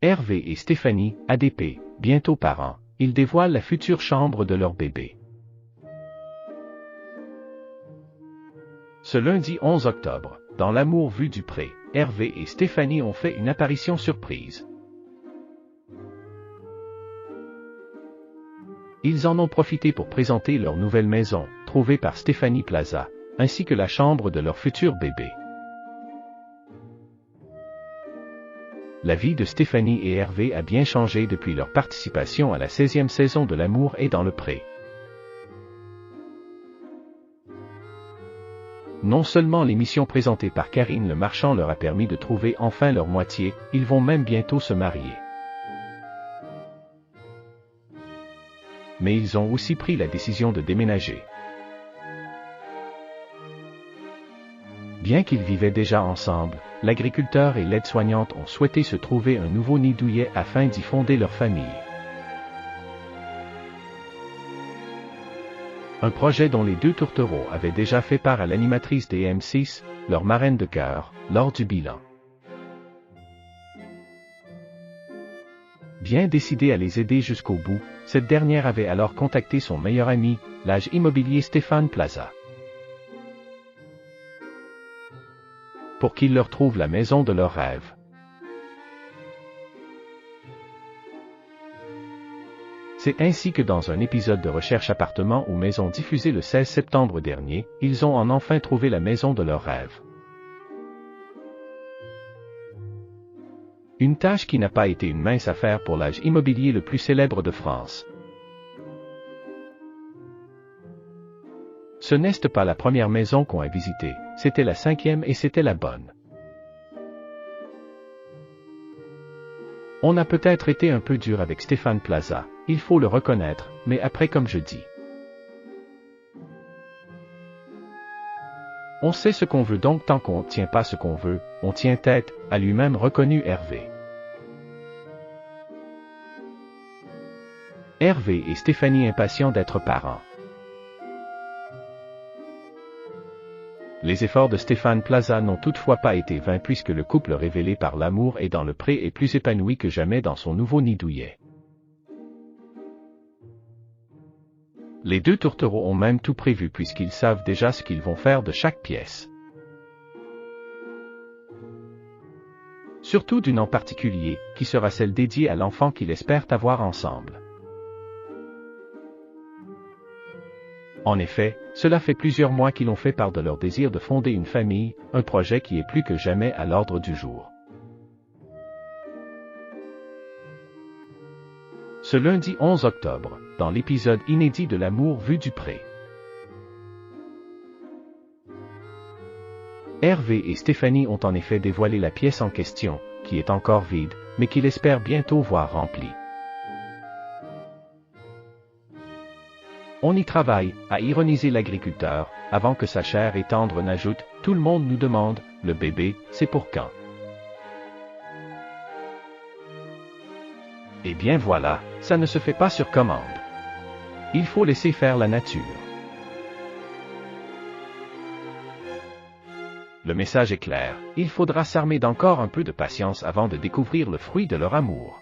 Hervé et Stéphanie, ADP, bientôt parents, ils dévoilent la future chambre de leur bébé. Ce lundi 11 octobre, dans l'amour vu du pré, Hervé et Stéphanie ont fait une apparition surprise. Ils en ont profité pour présenter leur nouvelle maison, trouvée par Stéphanie Plaza, ainsi que la chambre de leur futur bébé. La vie de Stéphanie et Hervé a bien changé depuis leur participation à la 16e saison de L'amour est dans le pré. Non seulement l'émission présentée par Karine Le Marchand leur a permis de trouver enfin leur moitié, ils vont même bientôt se marier. Mais ils ont aussi pris la décision de déménager. Bien qu'ils vivaient déjà ensemble, l'agriculteur et l'aide-soignante ont souhaité se trouver un nouveau nid douillet afin d'y fonder leur famille. Un projet dont les deux tourtereaux avaient déjà fait part à l'animatrice des M6, leur marraine de cœur, lors du bilan. Bien décidée à les aider jusqu'au bout, cette dernière avait alors contacté son meilleur ami, l'agent immobilier Stéphane Plaza, pour qu'il leur trouve la maison de leurs rêves. C'est ainsi que dans un épisode de Recherche appartement ou maison diffusé le 16 septembre dernier, ils ont enfin trouvé la maison de leurs rêves. Une tâche qui n'a pas été une mince affaire pour l'agent immobilier le plus célèbre de France. Ce n'est pas la première maison qu'on a visitée, c'était la 5e et c'était la bonne. On a peut-être été un peu dur avec Stéphane Plaza, il faut le reconnaître, mais après comme je dis. On sait ce qu'on veut donc tant qu'on ne tient pas ce qu'on veut, on tient tête, a lui-même reconnu Hervé. Hervé et Stéphanie impatients d'être parents. Les efforts de Stéphane Plaza n'ont toutefois pas été vains puisque le couple révélé par L'amour est dans le pré est plus épanoui que jamais dans son nouveau nid douillet. Les deux tourtereaux ont même tout prévu puisqu'ils savent déjà ce qu'ils vont faire de chaque pièce. Surtout d'une en particulier, qui sera celle dédiée à l'enfant qu'ils espèrent avoir ensemble. En effet, cela fait plusieurs mois qu'ils ont fait part de leur désir de fonder une famille, un projet qui est plus que jamais à l'ordre du jour. Ce lundi 11 octobre, dans l'épisode inédit de L'amour vu du pré. Hervé et Stéphanie ont en effet dévoilé la pièce en question, qui est encore vide, mais qu'ils espèrent bientôt voir remplie. On y travaille, a ironisé l'agriculteur, avant que sa chère et tendre n'ajoute, tout le monde nous demande, le bébé, c'est pour quand? Eh bien voilà, ça ne se fait pas sur commande. Il faut laisser faire la nature. Le message est clair, il faudra s'armer d'encore un peu de patience avant de découvrir le fruit de leur amour.